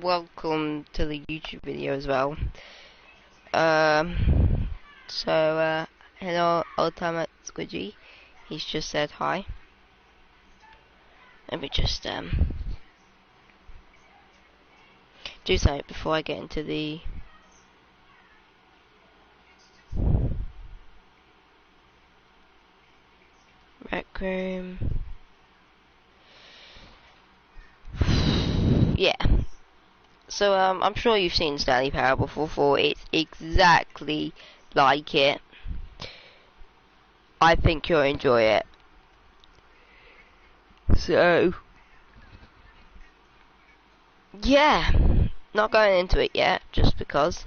welcome to the YouTube video as well. Hello, Ultimate Squidgy. He's just said hi. Let me just do something before I get into the rec room. Yeah. So I'm sure you've seen Stanley Parable before. It's exactly like it. I think you'll enjoy it. So yeah, not going into it yet, just because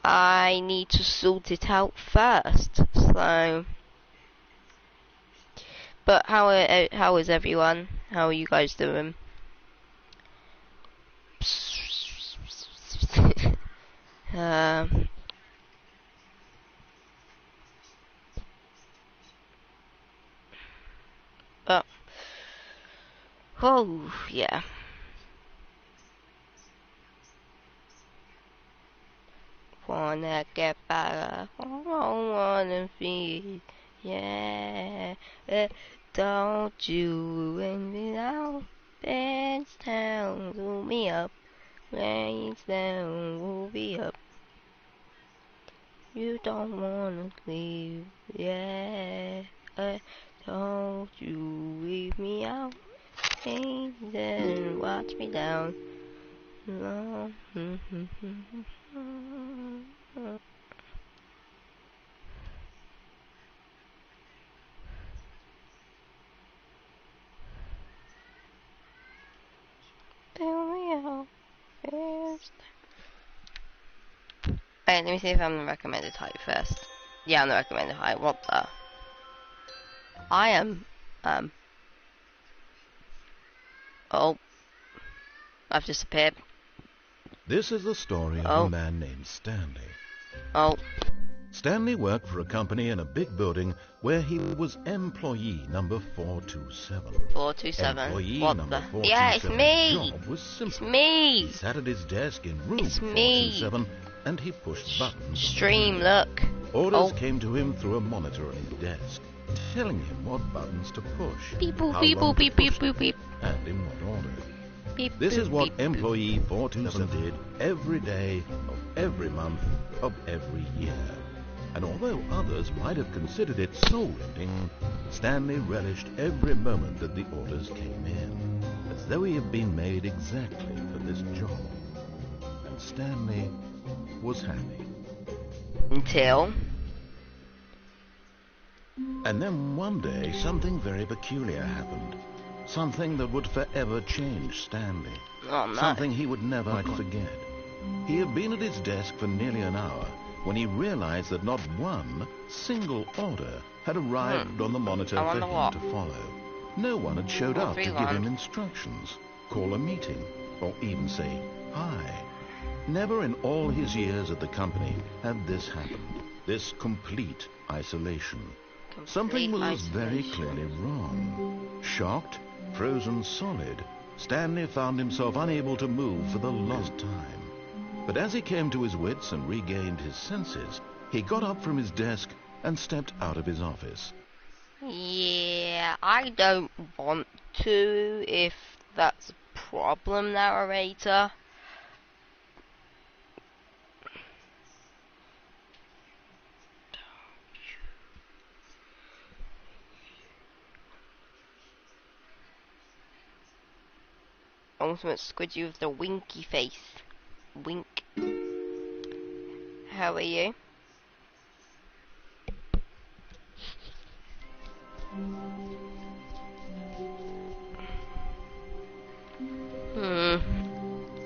I need to sort it out first. So, but how is everyone? How are you guys doing? Oh yeah. Wanna get better, wanna feel, yeah. Don't you win me out, dance down, pull me up, rains down, pull me up. You don't wanna leave, yeah. Don't you leave me out, dance and watch me down. No. Alright, let me see if I'm the recommended height first. Yeah, I'm the recommended height. What the? I am, oh. I've disappeared. This is the story of a man named Stanley. Oh. Stanley worked for a company in a big building where he was employee number 427. 427. Employee What number the? 427's Yeah, it's me. job was simple. It's me. He sat at his desk in room It's me. 427 and he pushed buttons. Stream, look. Orders came to him through a monitor on his desk, telling him what buttons to push, Beep boop how beep long boop to beep push beep them, boop beep. and in what order. Beep, This is boop, what beep, boop. employee 427 did every day of every month of every year. And although others might have considered it soul-rending, Stanley relished every moment that the orders came in, as though he had been made exactly for this job. And Stanley was happy. Until. And then one day, something very peculiar happened. Something that would forever change Stanley. Oh no. Something he would never forget. He had been at his desk for nearly an hour when he realized that not one single order had arrived on the monitor for him to follow. No one had showed up to give him instructions, call a meeting, or even say hi. Never in all his years at the company had this happened, this complete isolation. Something was very clearly wrong. Shocked, frozen solid, Stanley found himself unable to move for the last time. But as he came to his wits and regained his senses, he got up from his desk and stepped out of his office. Yeah, I don't want to, if that's a problem, narrator. Ultimate Squidgy with the winky face. Wink. How are you?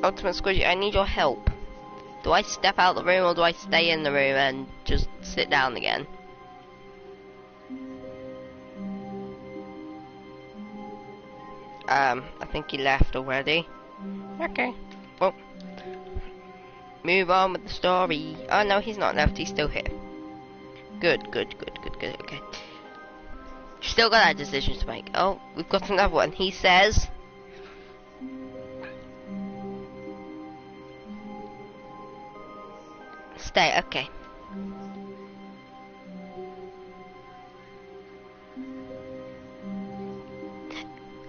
Ultimate Squidgy, I need your help. Do I step out the room or do I stay in the room and just sit down again? I think he left already. Okay. Well, move on with the story. Oh no, he's not left, he's still here. Good, okay. Still got that decision to make. Oh, we've got another one. He says, stay, okay.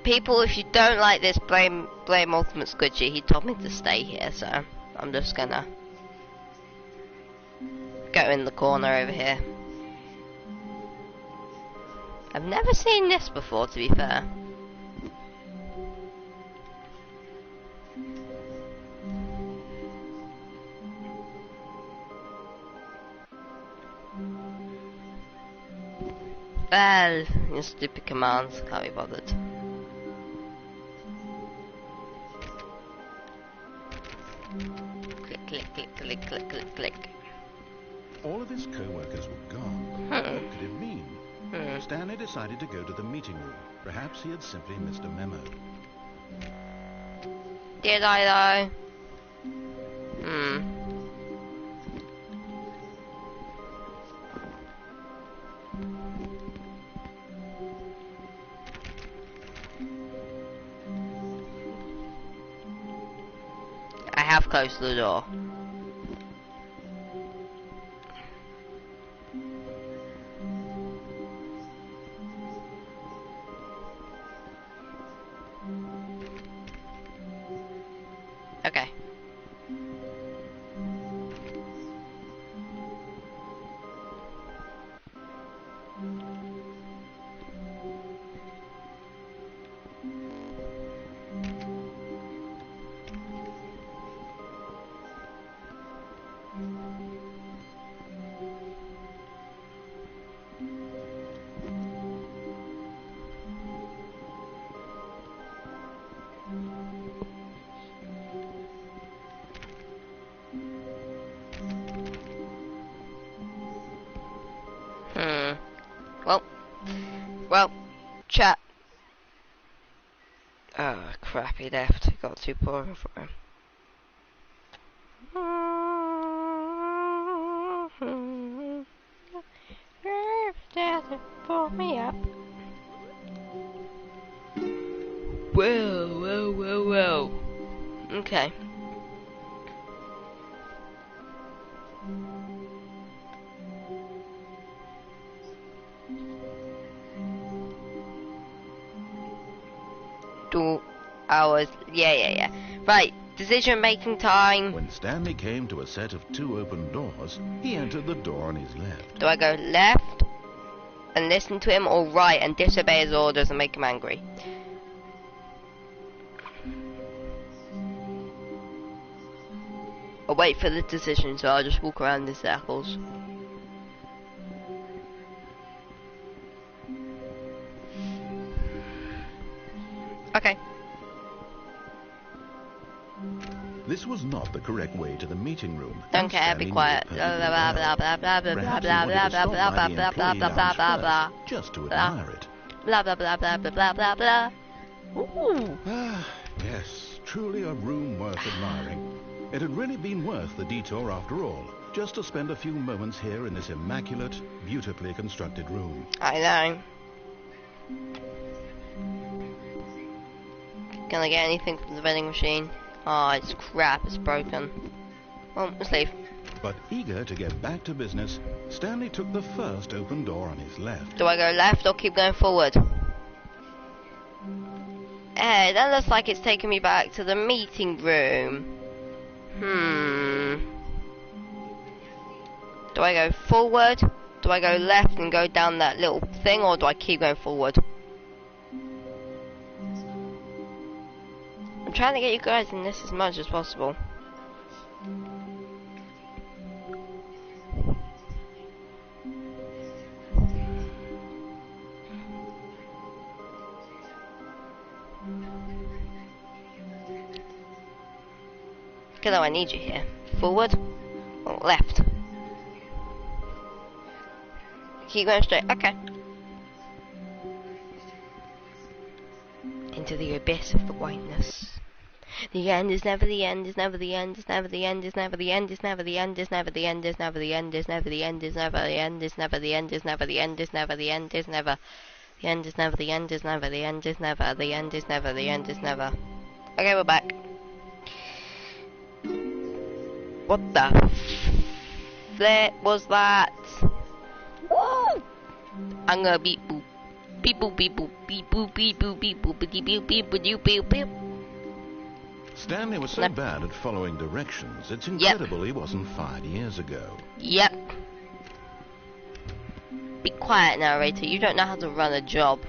People, if you don't like this, blame Ultimate Squidgy. He told me to stay here, so I'm just gonna go in the corner over here. I've never seen this before, to be fair. Well, your stupid commands, can't be bothered. Click, click, click, click, click, click, click. All of his co-workers were gone. What could it mean? Stanley decided to go to the meeting room. Perhaps he had simply missed a memo. Did I though? I have closed the door. Okay. Well, chat. Oh, crap, he left. It got too boring for him. Pull me up. Whoa. Okay. Hours. Yeah. Right, decision making time. When Stanley came to a set of 2 open doors, he entered the door on his left. Do I go left and listen to him, or right and disobey his orders and make him angry? I'll wait for the decision, so I'll just walk around in circles. Okay. This was not the correct way to the meeting room. Don't care, be quiet. Blah blah blah blah blah blah blah blah blah blah blah blah blah blah blah blah blah. Just to admire it. Blah blah blah blah blah blah blah blah. Ooh. Yes, truly a room worth admiring. It had really been worth the detour after all, just to spend a few moments here in this immaculate, beautifully constructed room. I know. Can I get anything from the vending machine? Oh, it's crap, it's broken. Well, let's leave. But eager to get back to business, Stanley took the first open door on his left. Do I go left or keep going forward? Hey, that looks like it's taking me back to the meeting room. Do I go forward? Do I go left and go down that little thing, or do I keep going forward? I'm trying to get you guys in this as much as possible. Because I need you here. Forward or left? Keep going straight. Okay. Into the abyss of the whiteness. The end is never the end, is never the end, is never the end, is never the end, is never the end, is never the end, is never the end, is never the end, is never the end, is never the end, is never the end, is never the end, is never the end, is never the end, is never the end, is never the end, is never the end, is never. Okay, we're back. What the flip was that? Woo! I'm gonna beep boop. Beep boop beep boop beep boop beep boop beep boop beep boop beep boop beep beep. Stanley was so bad at following directions, it's incredible he wasn't 5 years ago. Yep. Be quiet, narrator. You don't know how to run a job.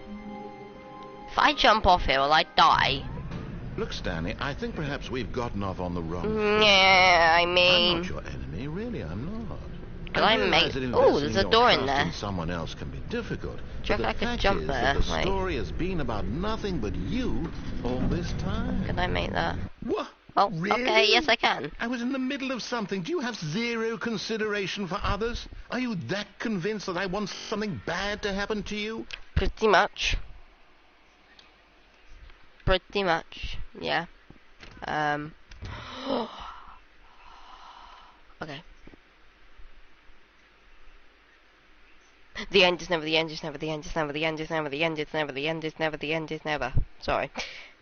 If I jump off here, will I die? Look, Stanley, I think perhaps we've gotten off on the wrong foot. Yeah, I mean... I'm not your enemy, really, I'm not. But I make... Oh, there's a door in there. Someone else can be difficult. Do you reckon I could jump there? The story has been about nothing but you all this time. Can I make that? What? Oh, really? Okay, yes I can. I was in the middle of something. Do you have zero consideration for others? Are you that convinced that I want something bad to happen to you? Pretty much. Pretty much, yeah. Okay. The end is never the end, is never the end, is never the end, is never the end, is never the end, is never the end, is never. Sorry.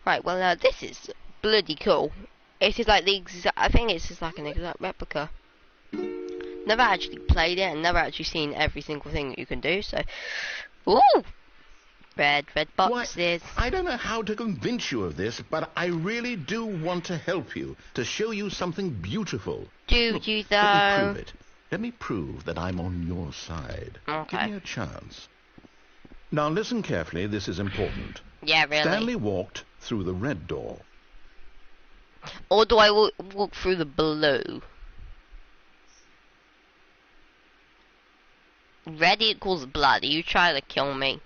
Right, well, this is bloody cool. It is like the exact, I think it's just like an exact replica. Never actually played it and never actually seen every single thing that you can do, so. Ooh! Red boxes. Why, I don't know how to convince you of this, but I really do want to help you, to show you something beautiful. Do you though? Let me prove it. Let me prove that I'm on your side. Okay. Give me a chance. Now listen carefully, this is important. Yeah, really. Stanley walked through the red door. Or do I walk through the blue? Red equals blood. You try to kill me.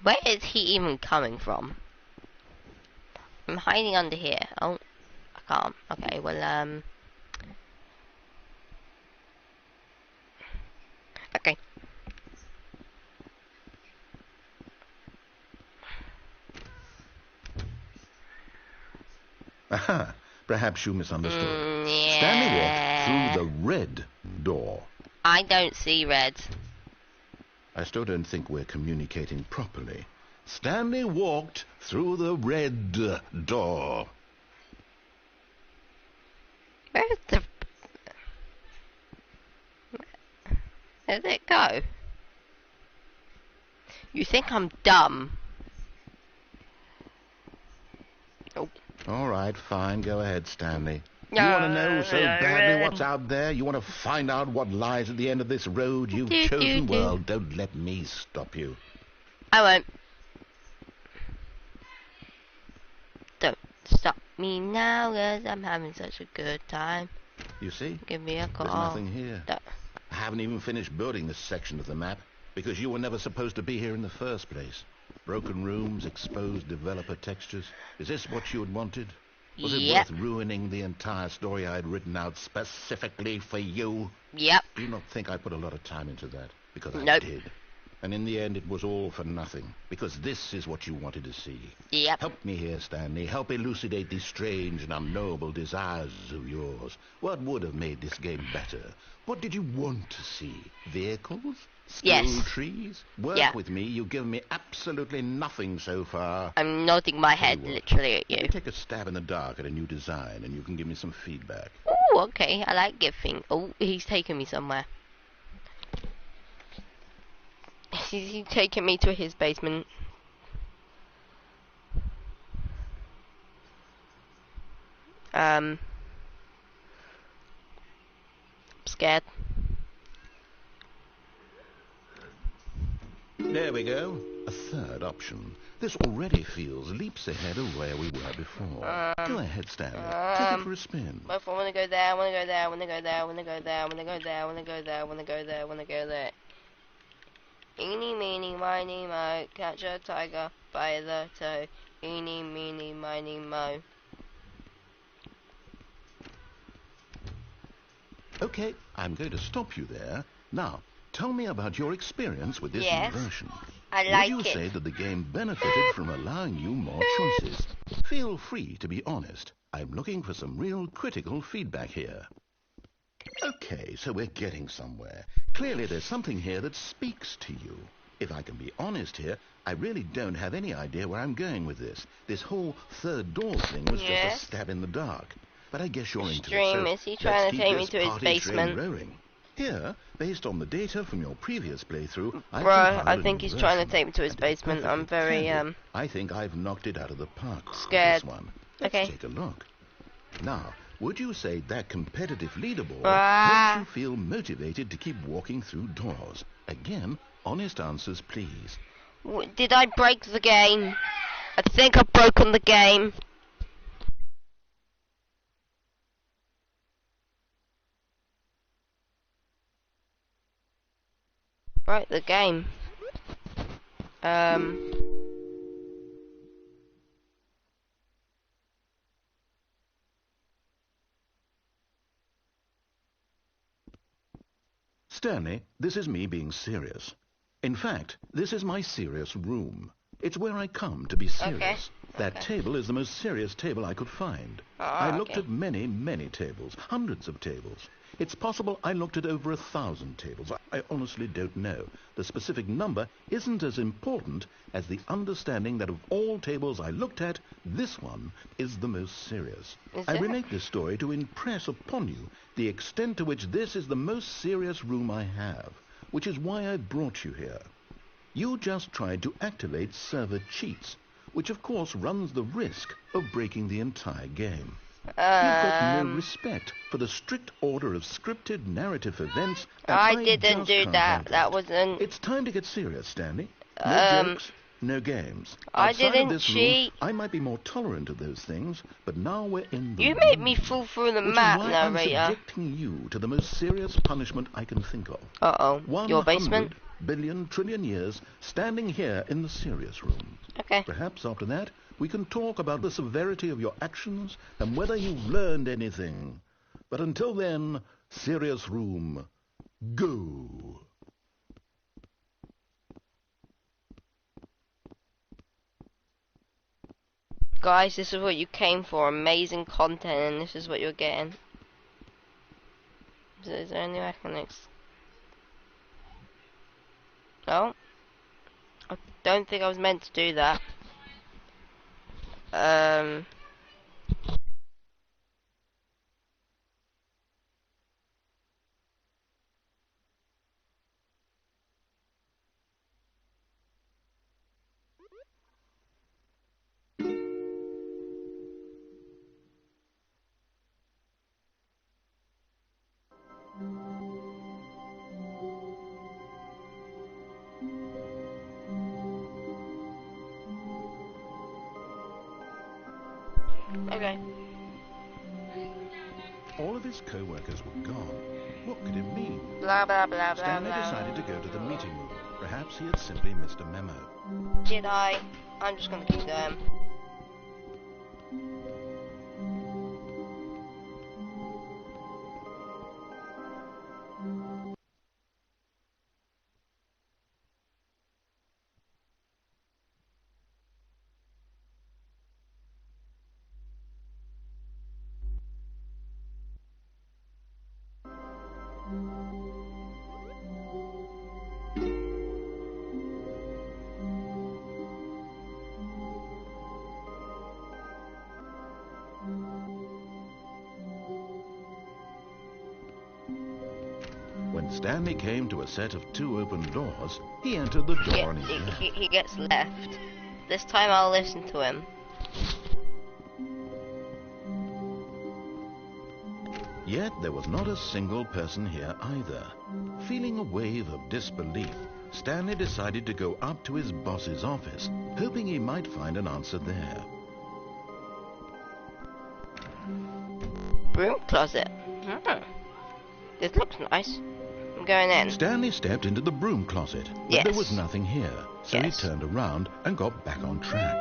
Where is he even coming from? I'm hiding under here. Oh, I can't. Okay, well, okay. Aha, perhaps you misunderstood. Yeah. Stanley walked through the red door. I don't see red. I still don't think we're communicating properly. Stanley walked through the red door. Where's the... Where did it go? You think I'm dumb? Oh. All right, fine. Go ahead, Stanley. You want to know so badly what's out there? You want to find out what lies at the end of this road you've chosen? Well, don't let me stop you. I won't. Don't stop me now, cause I'm having such a good time. You see? Give me a call. There's nothing here. I haven't even finished building this section of the map, because you were never supposed to be here in the first place. Broken rooms, exposed developer textures. Is this what you had wanted? Was it worth ruining the entire story I had written out specifically for you? Yep. Do you not think I put a lot of time into that? Because I did. And in the end, it was all for nothing. Because this is what you wanted to see. Yep. Help me here, Stanley. Help elucidate these strange and unknowable desires of yours. What would have made this game better? What did you want to see? Vehicles? Stone trees? Work with me. You've given me absolutely nothing so far. I'm nodding my head literally at you. Let me take a stab in the dark at a new design, and you can give me some feedback. Oh, okay. I like giving. Oh, he's taking me somewhere. He's taking me to his basement. I'm scared. There we go. A third option. This already feels leaps ahead of where we were before. Go ahead, Stanley. Take it for a spin. I want to go there, I want to go there, I want to go there, I want to go there, I want to go there, I want to go there, I want to go there, I want to go there. Eeny, meeny, miny, mo, catch a tiger by the toe. Eeny, meeny, miny, mo. Okay, I'm going to stop you there. Now, tell me about your experience with this new version. I like Would you say that the game benefited from allowing you more choices? Feel free to be honest. I'm looking for some real critical feedback here. Okay, so we're getting somewhere. Clearly there's something here that speaks to you. If I can be honest here, I really don't have any idea where I'm going with this. This whole third door thing was just a stab in the dark. but I guess you're into Stream, it. So is he trying to take me to his party basement? train rolling. Here, based on the data from your previous playthrough, I think he's trying to take me to his basement. I'm very, I think I've knocked it out of the park. Scared. This one. Let's take a look. Now, would you say that competitive leaderboard makes you feel motivated to keep walking through doors? Again, honest answers, please. Did I break the game? I think I've broken the game. Right, the game. Stanley, this is me being serious. In fact, this is my serious room. It's where I come to be serious. That table is the most serious table I could find. I looked at many, many tables, hundreds of tables. It's possible I looked at over 1,000 tables. I honestly don't know. The specific number isn't as important as the understanding that of all tables I looked at, this one is the most serious. I relate this story to impress upon you the extent to which this is the most serious room I have, which is why I brought you here. You just tried to activate server cheats, which of course runs the risk of breaking the entire game. You've got no respect for the strict order of scripted narrative events. I didn't do that. That wasn't... It's time to get serious, Stanley. No jokes, no games. I Outside didn't of this cheat. Room, I might be more tolerant of those things, but now we're in the You made me fall through the map, narrator. I'm subjecting you to the most serious punishment I can think of. Your basement? 100 billion trillion years standing here in the serious room. Okay. Perhaps after that, we can talk about the severity of your actions and whether you've learned anything. But until then, serious room, go. Guys, this is what you came for. Amazing content, and this is what you're getting. Is there any mechanics? No? I don't think I was meant to do that. Okay. All of his co-workers were gone. What could it mean? Blah, blah, blah, blah, Stanley blah. decided to go to the meeting room. Perhaps he had simply missed a memo. Did I? I'm just gonna keep going. When Stanley came to a set of 2 open doors, he entered the door on his left. He gets left. This time I'll listen to him. Yet there was not a single person here either. Feeling a wave of disbelief, Stanley decided to go up to his boss's office, hoping he might find an answer there. Broom closet. This looks nice. I'm going in. Stanley stepped into the broom closet, but there was nothing here, so he turned around and got back on track.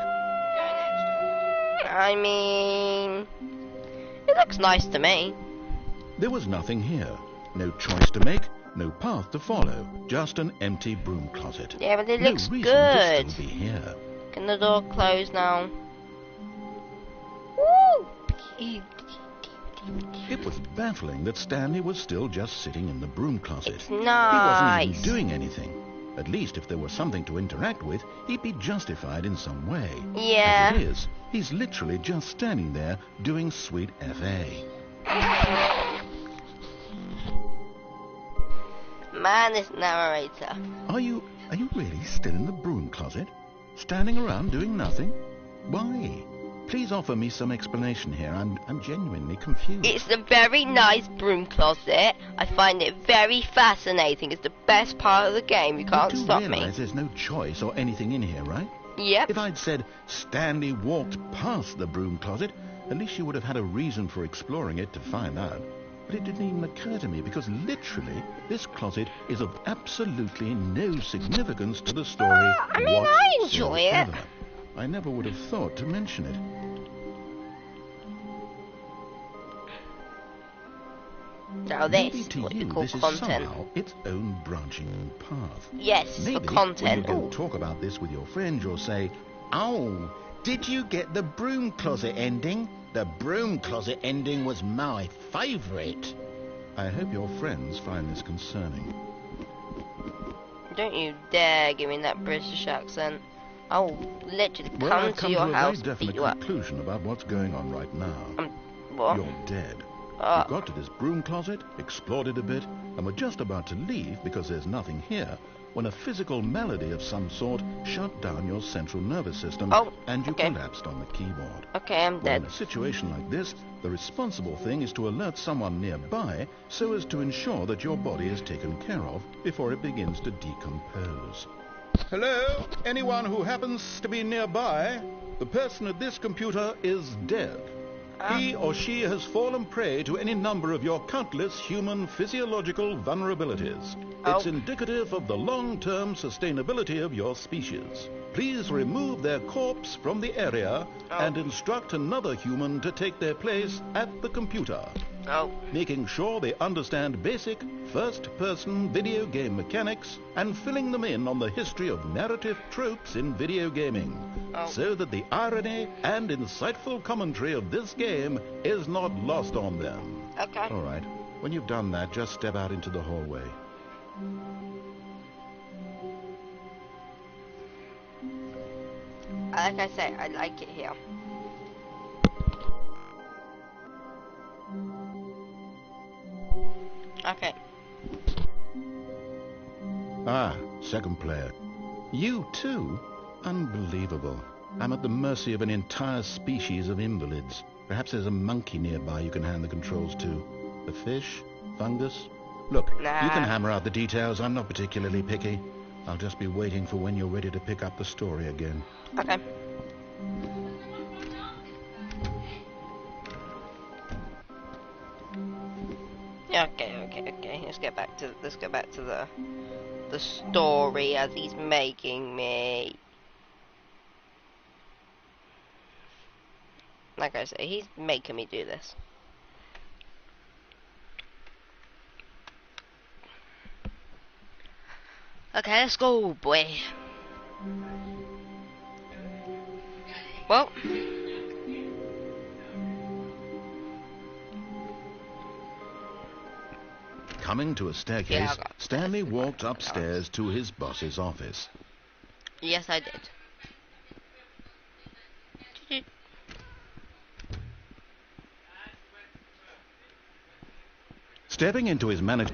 I mean, it looks nice to me. There was nothing here. No choice to make, no path to follow, just an empty broom closet. Yeah, but it looks no reason good. To still be here. Can the door close now? Woo! It was baffling that Stanley was still just sitting in the broom closet. It's nice. He wasn't even doing anything. At least if there was something to interact with, he'd be justified in some way. Yeah. As it is, he's literally just standing there doing sweet FA. Man, this narrator. Are you really still in the broom closet? Standing around doing nothing? Why? Please offer me some explanation here. I'm genuinely confused. It's a very nice broom closet. I find it very fascinating. It's the best part of the game. You can't stop me. You do realize there's no choice or anything in here, right? Yep. If I'd said Stanley walked past the broom closet, at least you would have had a reason for exploring it to find out. But it didn't even occur to me because literally this closet is of absolutely no significance to the story whatsoever. I enjoy it. I never would have thought to mention it. Now Maybe this to is what you you call this is content. somehow its own branching path. Yes, Maybe for content. when you go talk about this with your friends, you'll say, "Oh, did you get the broom closet ending? The broom closet ending was my favourite." I hope your friends find this concerning. Don't you dare give me that British accent. I'll literally come to your house and beat you up. I've come to a very definite conclusion about what's going on right now. What? You're dead. You got to this broom closet, explored it a bit, and were just about to leave because there's nothing here, when a physical malady of some sort shut down your central nervous system, and you collapsed on the keyboard. Okay, I'm dead. In a situation like this, the responsible thing is to alert someone nearby so as to ensure that your body is taken care of before it begins to decompose. Hello? Anyone who happens to be nearby? The person at this computer is dead. He or she has fallen prey to any number of your countless human physiological vulnerabilities. It's indicative of the long-term sustainability of your species. Please remove their corpse from the area and instruct another human to take their place at the computer. Making sure they understand basic first-person video game mechanics and filling them in on the history of narrative tropes in video gaming, so that the irony and insightful commentary of this game is not lost on them. Okay. All right. When you've done that, just step out into the hallway. Like I say, I like it here. Okay. Second player. You too? Unbelievable. I'm at the mercy of an entire species of invalids. Perhaps there's a monkey nearby you can hand the controls to. A fish? Fungus? Look, you can hammer out the details. I'm not particularly picky. I'll just be waiting for when you're ready to pick up the story again. Okay. Okay. Let's get back to the story as he's making me. Like I say, he's making me do this. Okay, let's go, boy. Well. Coming to a staircase, Stanley walked upstairs to his boss's office. Yes, I did. Stepping into his manager...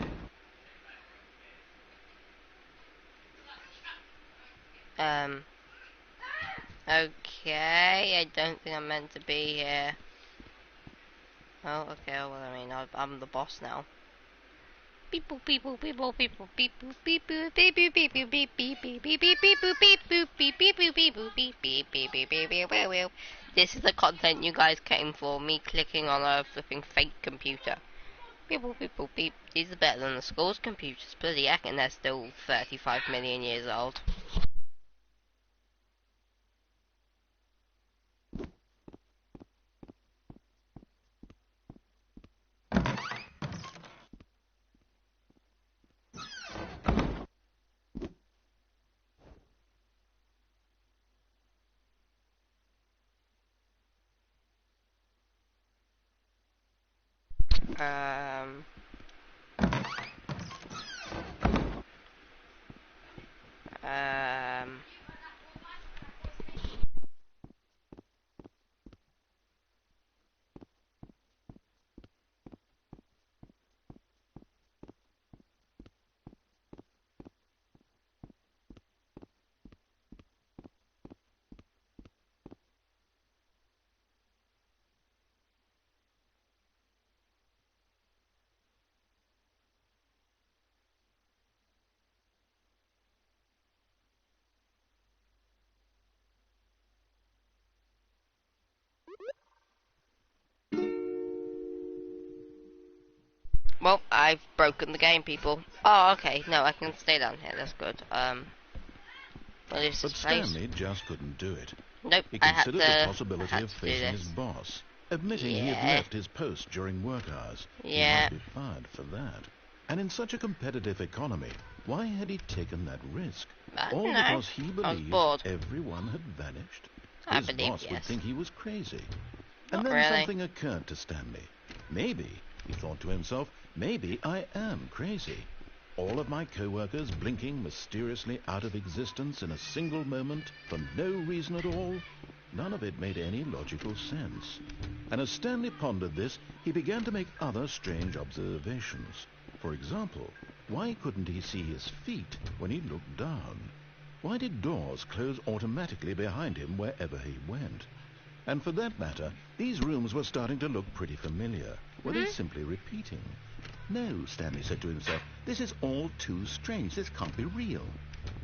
Okay, I don't think I'm meant to be here. Oh, okay, well, I mean, I'm the boss now. People. This is the content you guys came for, me clicking on a flipping fake computer. Beep. These are better than the school's computers, bloody heck, and they're still 35 million years old. Well, I've broken the game, people. Oh, okay. No, I can stay down here. That's good. What is But this place? Stanley just couldn't do it. Nope, He I had considered the possibility of facing this. his boss, admitting he had left his post during work hours. Yeah. He might be fired for that. And in such a competitive economy, why had he taken that risk? All because he believed everyone had vanished? His boss would think he was crazy. And then something occurred to Stanley. Maybe, he thought to himself, maybe I am crazy. All of my co-workers blinking mysteriously out of existence in a single moment for no reason at all. None of it made any logical sense. And as Stanley pondered this, he began to make other strange observations. For example, why couldn't he see his feet when he looked down? Why did doors close automatically behind him wherever he went? And for that matter, these rooms were starting to look pretty familiar. Were they simply repeating? No, Stanley said to himself, this is all too strange. This can't be real.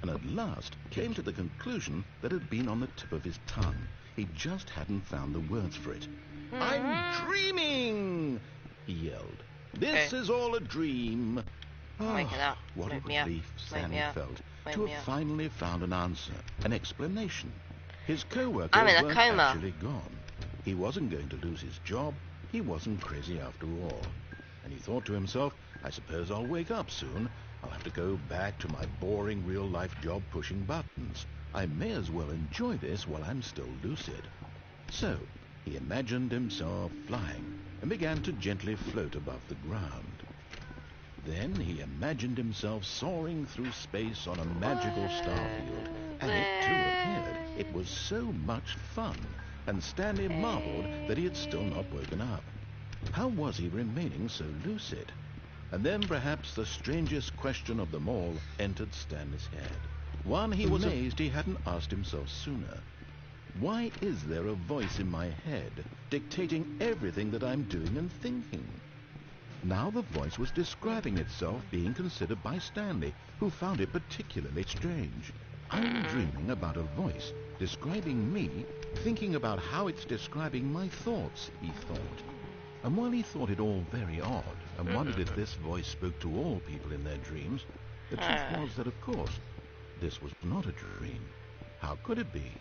And at last came to the conclusion that had been on the tip of his tongue. He just hadn't found the words for it. I'm dreaming, he yelled. This is all a dream. Oh, what a relief Stanley felt to have finally found an answer, an explanation. His co-workers weren't actually gone. He wasn't going to lose his job. He wasn't crazy after all. And he thought to himself, I suppose I'll wake up soon. I'll have to go back to my boring real-life job pushing buttons. I may as well enjoy this while I'm still lucid. So, he imagined himself flying and began to gently float above the ground. Then he imagined himself soaring through space on a magical starfield, and it too appeared. It was so much fun, and Stanley marveled that he had still not woken up. How was he remaining so lucid? And then perhaps the strangest question of them all entered Stanley's head. One he was amazed he hadn't asked himself sooner. Why is there a voice in my head dictating everything that I'm doing and thinking? Now the voice was describing itself being considered by Stanley, who found it particularly strange. I'm dreaming about a voice describing me, thinking about how it's describing my thoughts, he thought. And while he thought it all very odd, and wondered if this voice spoke to all people in their dreams, the truth was that, of course, this was not a dream. How could it be?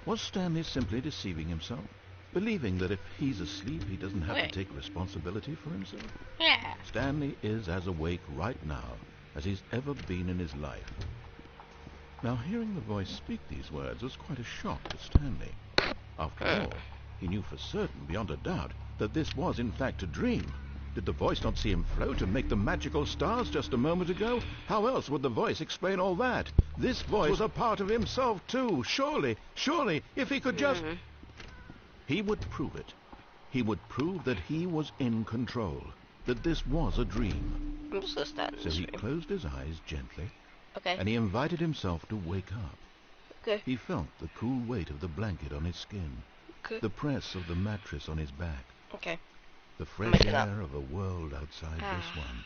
Was Stanley simply deceiving himself? Believing that if he's asleep, he doesn't have to take responsibility for himself? Yeah. Stanley is as awake right now as he's ever been in his life. Now, hearing the voice speak these words was quite a shock to Stanley. After all, he knew for certain, beyond a doubt, that this was in fact a dream. Did the voice not see him float and make the magical stars just a moment ago? How else would the voice explain all that? This voice was a part of himself too. Surely, if he could just... He would prove it. He would prove that he was in control, that this was a dream. So he closed his eyes gently, and he invited himself to wake up. He felt the cool weight of the blanket on his skin, the press of the mattress on his back, the fresh air of a world outside this one.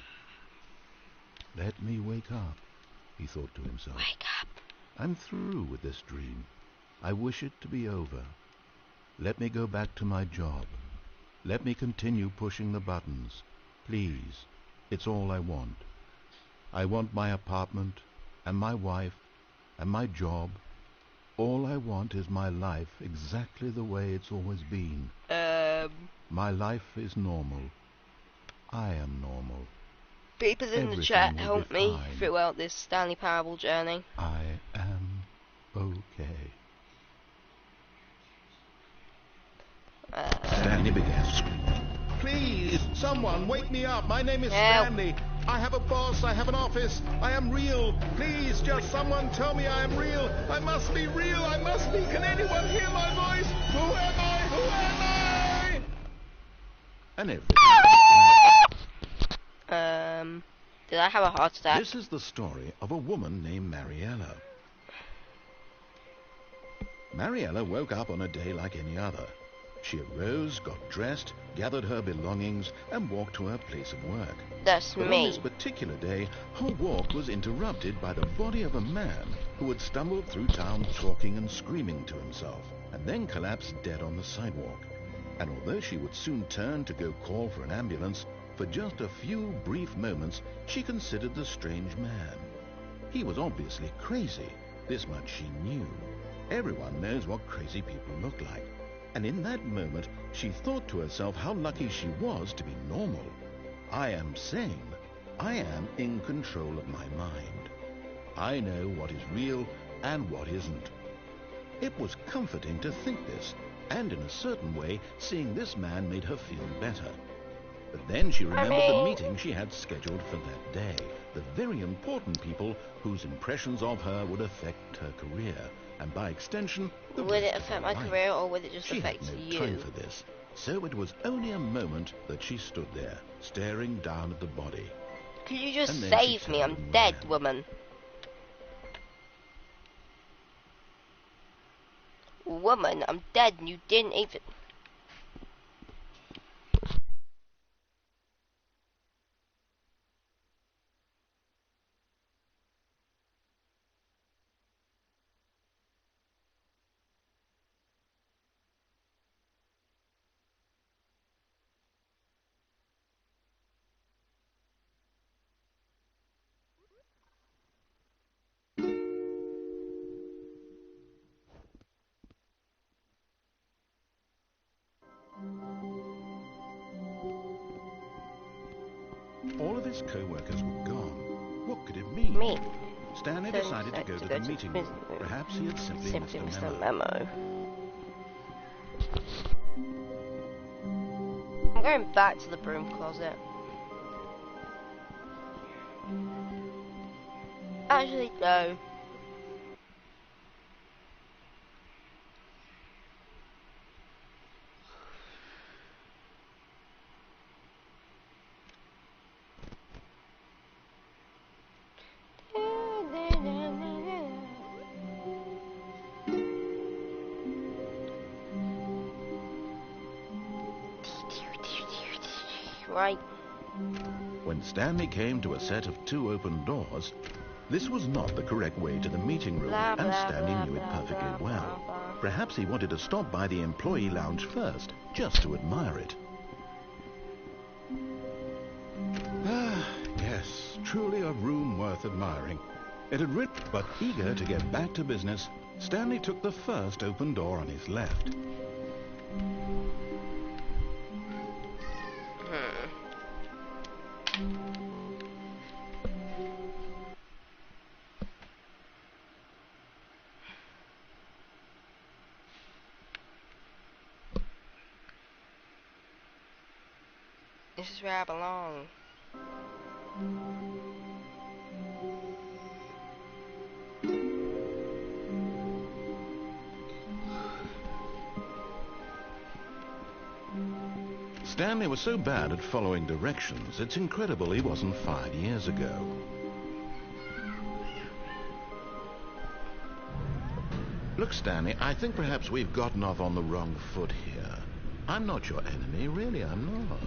Let me wake up, he thought to himself. Wake up. I'm through with this dream. I wish it to be over. Let me go back to my job. Let me continue pushing the buttons. Please, it's all I want. I want my apartment, and my wife, and my job. All I want is my life exactly the way it's always been. My life is normal. I am normal. People in the chat help me throughout this Stanley Parable journey. I am okay. Stanley began screaming. Please, someone wake me up. My name is Stanley. I have a boss. I have an office. I am real. Please, just someone tell me I am real. I must be real. I must be. Can anyone hear my voice? Who am I? Who am I? And everything. Did I have a heart attack? This is the story of a woman named Mariella. Mariella woke up on a day like any other. She arose, got dressed, gathered her belongings, and walked to her place of work. That's but me. On this particular day, her walk was interrupted by the body of a man who had stumbled through town talking and screaming to himself, and then collapsed dead on the sidewalk. And although she would soon turn to go call for an ambulance, for just a few brief moments she considered the strange man. He was obviously crazy. This much she knew. Everyone knows what crazy people look like. And in that moment, she thought to herself how lucky she was to be normal. I am sane. I am in control of my mind. I know what is real and what isn't. It was comforting to think this, and in a certain way, seeing this man made her feel better. But then she remembered the meeting she had scheduled for that day, the very important people whose impressions of her would affect her career, and by extension, the would it affect my life. career, or would it just She affect had no you? time for this, so it was only a moment that she stood there, staring down at the body. Could you just And then save she me? I'm turned and dead, ran. woman. Woman, I'm dead, and you didn't even... All of his co-workers were gone. What could it mean? Me. Stanley decided to go to the meeting room. Perhaps he had simply missed a memo. I'm going back to the broom closet. Actually, no. Right. When Stanley came to a set of 2 open doors, this was not the correct way to the meeting room, Blah, and blah, Stanley blah, knew it blah, perfectly blah, well. blah, blah. Perhaps he wanted to stop by the employee lounge first, just to admire it. Ah, yes, truly a room worth admiring. It had really... But eager to get back to business, Stanley took the first open door on his left. This is where I belong. Stanley was so bad at following directions, it's incredible he wasn't 5 years ago. Look, Stanley, I think perhaps we've gotten off on the wrong foot here. I'm not your enemy, really, I'm not.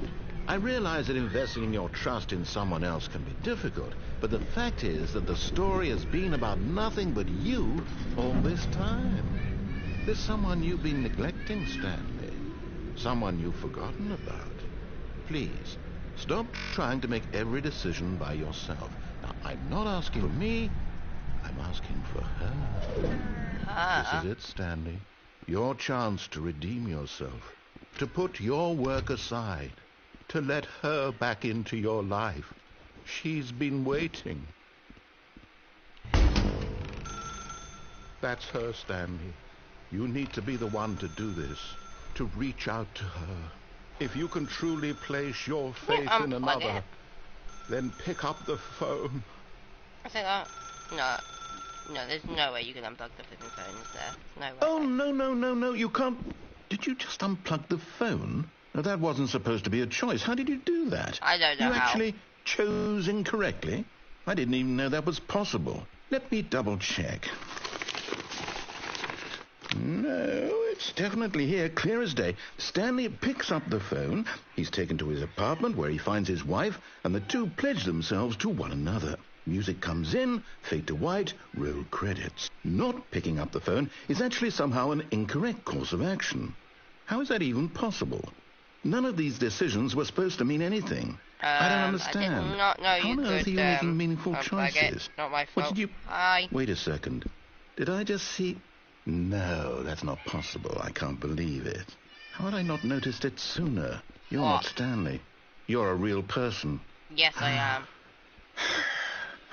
I realize that investing your trust in someone else can be difficult, but the fact is that the story has been about nothing but you all this time. There's someone you've been neglecting, Stanley. Someone you've forgotten about. Please, stop trying to make every decision by yourself. Now, I'm not asking for me, I'm asking for her. This is it, Stanley. Your chance to redeem yourself. To put your work aside. To let her back into your life. She's been waiting. That's her, Stanley. You need to be the one to do this. To reach out to her. If you can truly place your faith in another, Then pick up the phone. I think no, there's no way you can unplug the flipping phone, is there? No way. Oh, no, you can't. Did you just unplug the phone? Now, that wasn't supposed to be a choice. How did you do that? I don't know how. You how. actually chose incorrectly? I didn't even know that was possible. Let me double check. No, it's definitely here, clear as day. Stanley picks up the phone. He's taken to his apartment where he finds his wife, and the two pledge themselves to one another. Music comes in, fade to white, roll credits. Not picking up the phone is actually somehow an incorrect course of action. How is that even possible? None of these decisions were supposed to mean anything. I don't understand. I did not know How on earth are you making meaningful choices? Not my fault. What did you... Hi. Wait a second. Did I just see... No, that's not possible. I can't believe it. How had I not noticed it sooner? You're not Stanley. You're a real person. Yes, I am.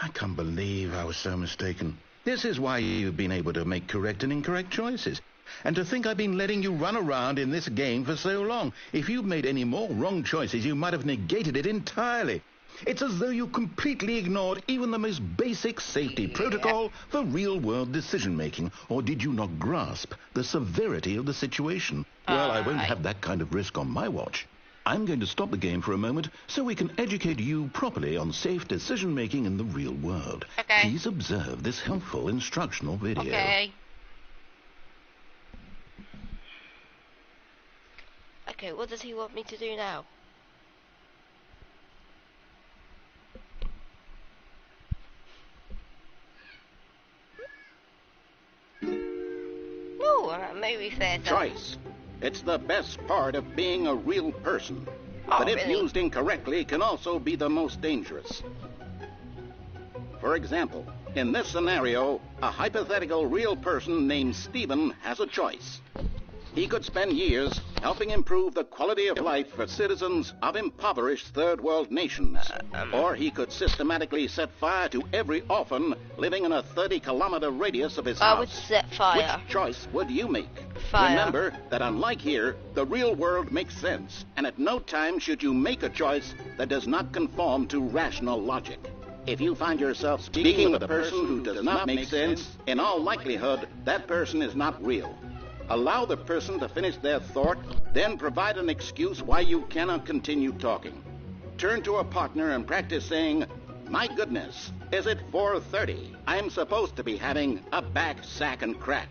I can't believe I was so mistaken. This is why you've been able to make correct and incorrect choices. And to think I've been letting you run around in this game for so long. If you'd made any more wrong choices, you might have negated it entirely. It's as though you completely ignored even the most basic safety protocol for real-world decision-making. Or did you not grasp the severity of the situation? Well, I won't have that kind of risk on my watch. I'm going to stop the game for a moment so we can educate you properly on safe decision-making in the real world. Okay. Please observe this helpful instructional video. Okay. Okay, what does he want me to do now? Oh, movie theater. Choice. It's the best part of being a real person. Oh, but if really? used incorrectly, can also be the most dangerous. For example, in this scenario, a hypothetical real person named Stephen has a choice. He could spend years helping improve the quality of life for citizens of impoverished third world nations. Or he could systematically set fire to every orphan living in a 30-kilometer radius of his house. I would set fire. Which choice would you make? Fire. Remember that unlike here, the real world makes sense, and at no time should you make a choice that does not conform to rational logic. If you find yourself speaking with a person who does not make sense, in all likelihood, that person is not real. Allow the person to finish their thought, then provide an excuse why you cannot continue talking. Turn to a partner and practice saying, "My goodness, is it 4:30? I'm supposed to be having a back, sack, and crack."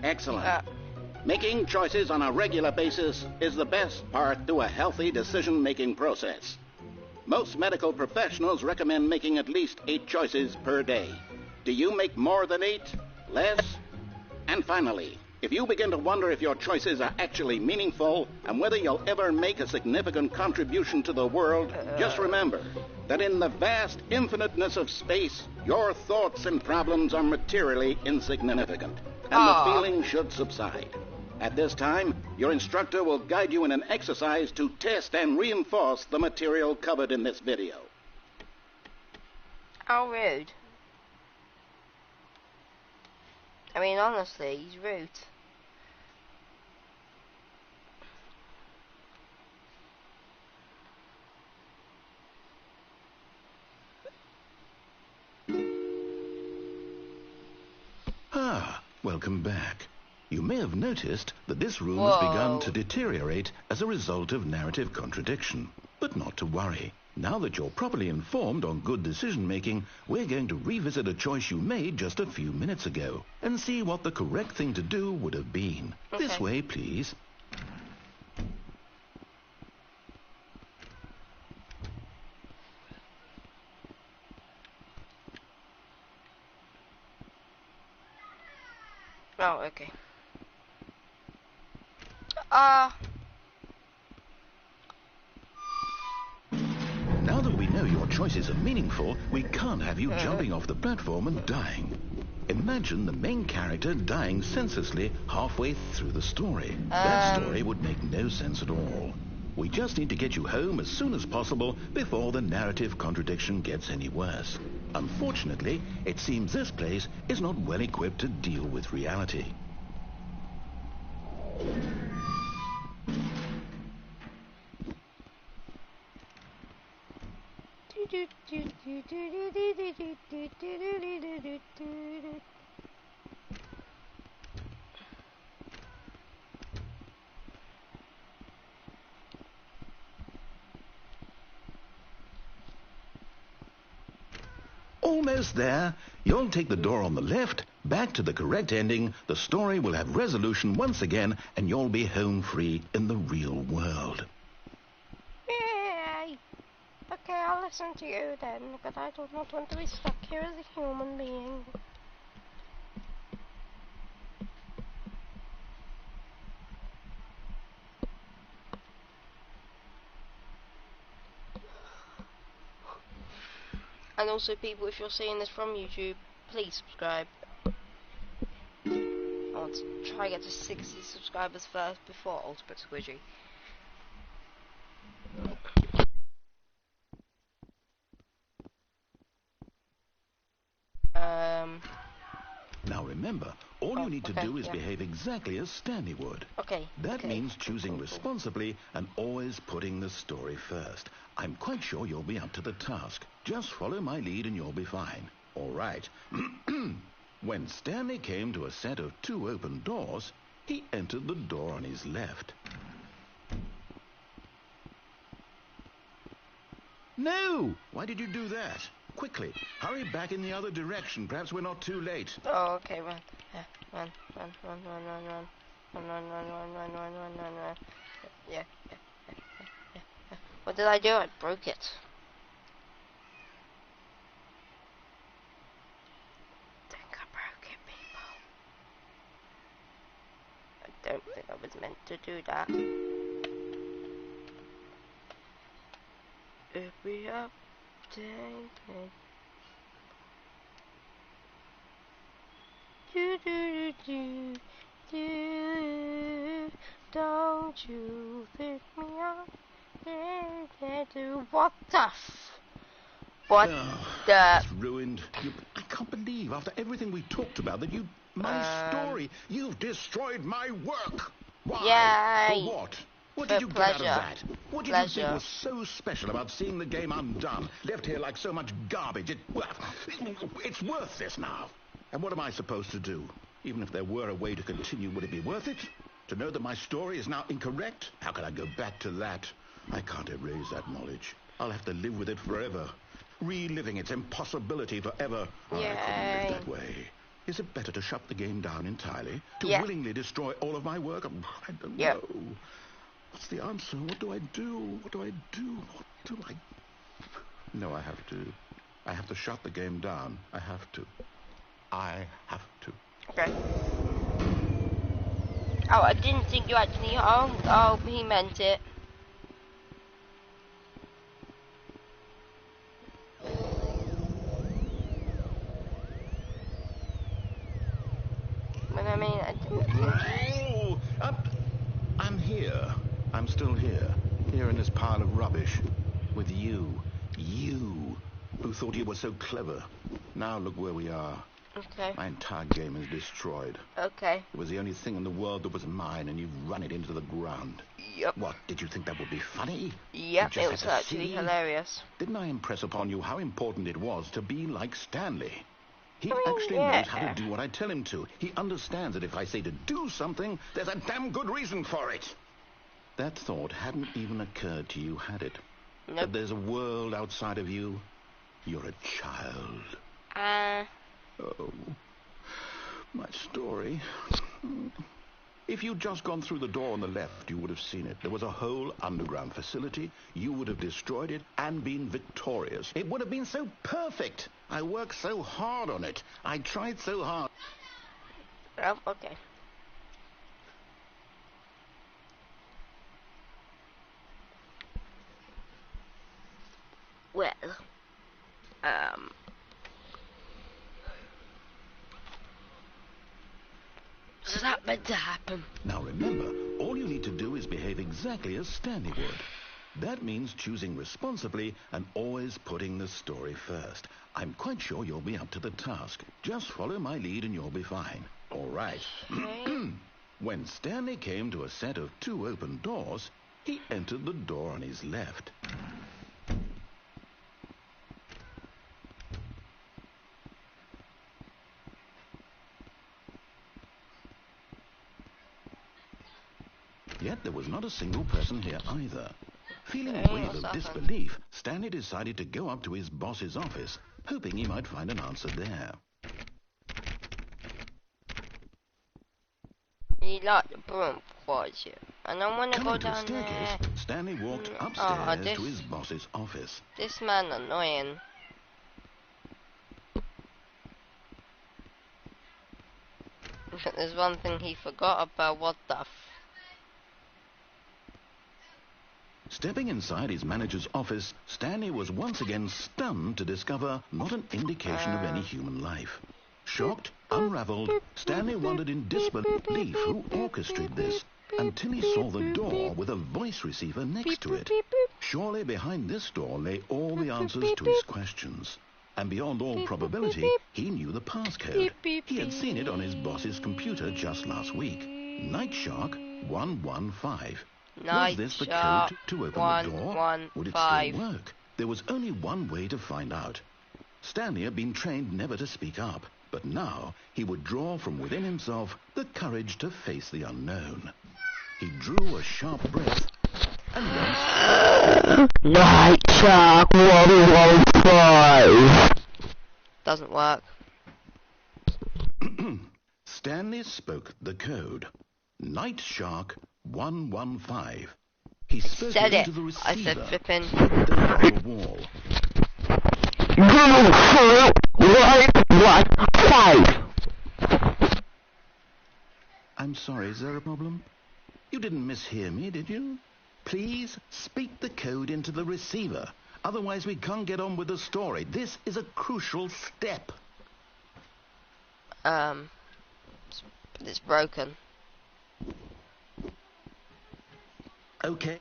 Excellent. Making choices on a regular basis is the best part to a healthy decision-making process. Most medical professionals recommend making at least 8 choices per day. Do you make more than 8? Less? And finally, if you begin to wonder if your choices are actually meaningful and whether you'll ever make a significant contribution to the world, just remember that in the vast infiniteness of space, your thoughts and problems are materially insignificant, and the feeling should subside. At this time, your instructor will guide you in an exercise to test and reinforce the material covered in this video. How rude. I mean, honestly, he's rude. Welcome back. You may have noticed that this room has begun to deteriorate as a result of narrative contradiction. But not to worry. Now that you're properly informed on good decision-making, we're going to revisit a choice you made just a few minutes ago and see what the correct thing to do would have been. Okay. This way, please. Oh, okay. Now that we know your choices are meaningful, we can't have you jumping off the platform and dying. Imagine the main character dying senselessly halfway through the story. That story would make no sense at all. We just need to get you home as soon as possible before the narrative contradiction gets any worse. Unfortunately, it seems this place is not well equipped to deal with reality. Almost there. You'll take the door on the left, back to the correct ending, the story will have resolution once again, and you'll be home free in the real world. Yay! Okay, I'll listen to you then, because I do not want to be stuck here as a human being. And also, people, if you're seeing this from YouTube, please subscribe. I want to try to get to 60 subscribers first before Ultimate Squidgy. Now remember, all you need to do is behave exactly as Stanley would. Okay. That means choosing responsibly and always putting the story first. I'm quite sure you'll be up to the task. Just follow my lead and you'll be fine. All right. When Stanley came to a set of 2 open doors, he entered the door on his left. No! Why did you do that? Quickly, hurry back in the other direction. Perhaps we're not too late. Oh, okay, run. Run. Yeah. What did I do? I broke it. I think I broke it, people. I don't think I was meant to do that. If we have taken don't you pick me up? What the What the... It's ruined. I can't believe, after everything we talked about, that you... My story. You've destroyed my work. Why? Yay. For what? What For did you pleasure. get out of that? What did you think was so special about seeing the game undone, left here like so much garbage? It's worth this now. And what am I supposed to do? Even if there were a way to continue, would it be worth it? To know that my story is now incorrect? How can I go back to that? I can't erase that knowledge. I'll have to live with it forever. Reliving its impossibility forever. I couldn't live that way. Is it better to shut the game down entirely? To willingly destroy all of my work? I don't know. What's the answer? What do I do? What do I do? What do I... No, I have to. I have to shut the game down. I have to. Okay. Oh, I didn't think you actually... Oh, he meant it. But I mean, I didn't think... I'm here. I'm still here. Here in this pile of rubbish. With you. You. Who thought you were so clever. Now look where we are. Okay. My entire game is destroyed. Okay. It was the only thing in the world that was mine, and you've run it into the ground. Yep. What, did you think that would be funny? Yep, it was actually hilarious. Didn't I impress upon you how important it was to be like Stanley? He actually knows how to do what I tell him to. He understands that if I say to do something, there's a damn good reason for it. That thought hadn't even occurred to you, had it? Nope. That there's a world outside of you? You're a child. Oh, my story. If you'd just gone through the door on the left, you would have seen it. There was a whole underground facility. You would have destroyed it and been victorious. It would have been so perfect. I worked so hard on it. I tried so hard. Oh, okay. Well, so that meant to happen. Now remember, all you need to do is behave exactly as Stanley would. That means choosing responsibly and always putting the story first. I'm quite sure you'll be up to the task. Just follow my lead and you'll be fine. All right. Okay. When Stanley came to a set of 2 open doors, he entered the door on his left. Yet there was not a single person here either. Feeling a wave of disbelief, Stanley decided to go up to his boss's office, hoping he might find an answer there. You like the broom quite yet. And I want to go down there. Stanley walked upstairs to his boss's office. This man annoying. There's one thing he forgot about. What the f... Stepping inside his manager's office, Stanley was once again stunned to discover not an indication of any human life. Shocked, unraveled, Stanley wondered in disbelief who orchestrated this, until he saw the door with a voice receiver next to it. Surely behind this door lay all the answers to his questions. And beyond all probability, he knew the passcode. He had seen it on his boss's computer just last week. Night Shark 115. Was this the code to open the door? Would it still work? There was only one way to find out. Stanley had been trained never to speak up, but now he would draw from within himself the courage to face the unknown. He drew a sharp breath and then... Night Shark 115. Doesn't work. Stanley spoke the code. Night Shark 115. He spoke it into the receiver. I said flipping. The wall. 115. I'm sorry, is there a problem? You didn't mishear me, did you? Please speak the code into the receiver. Otherwise we can't get on with the story. This is a crucial step. It's broken. Okay,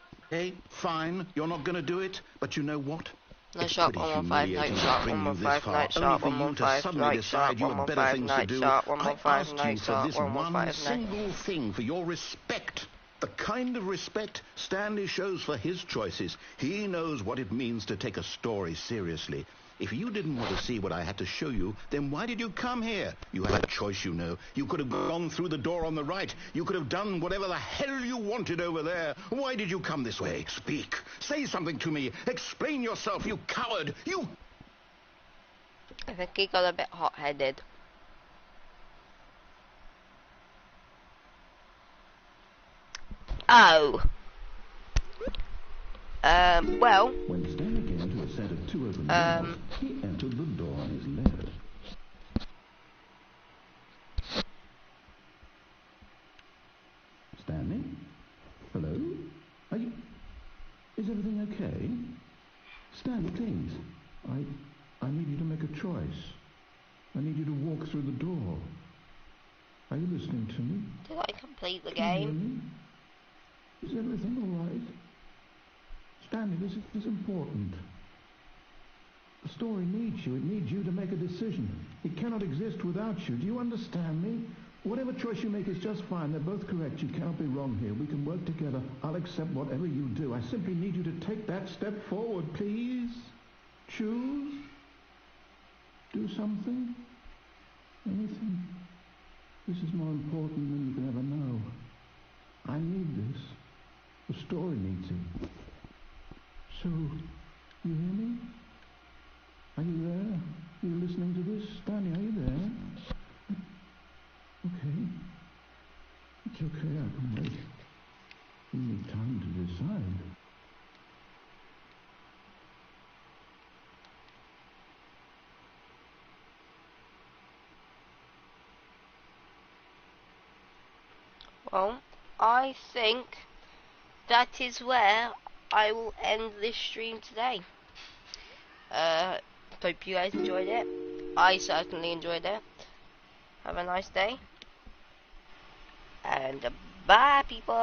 fine. You're not going to do it, but you know what? Night Shark 115, Night Shark 115, Night Shark 115, Night Shark 115, Night Shark 115, Night Shark 115, single thing for your respect. The kind of respect Stanley shows for his choices. He knows what it means to take a story seriously. If you didn't want to see what I had to show you, then why did you come here? You had a choice, you know. You could have gone through the door on the right. You could have done whatever the hell you wanted over there. Why did you come this way? Speak. Say something to me. Explain yourself, you coward. You... I think he got a bit hot-headed. Oh. Well. When Stanley came to a set of two open doors, he entered the door on his left. Stanley? Hello? Are you... Is everything okay? Stanley, please. I need you to make a choice. I need you to walk through the door. Are you listening to me? Did I complete the game? Is everything all right? Stanley, this is important. The story needs you. It needs you to make a decision. It cannot exist without you. Do you understand me? Whatever choice you make is just fine. They're both correct. You cannot be wrong here. We can work together. I'll accept whatever you do. I simply need you to take that step forward, please. Choose. Do something. Anything. This is more important than you can ever know. I need this. The story needs it. So, you hear me? Are you there? Are you listening to this? Stanley, are you there? Okay. It's okay, I can wait. You need time to decide. Well, I think that is where I will end this stream today. Hope you guys enjoyed it. I certainly enjoyed it. Have a nice day. And bye, people.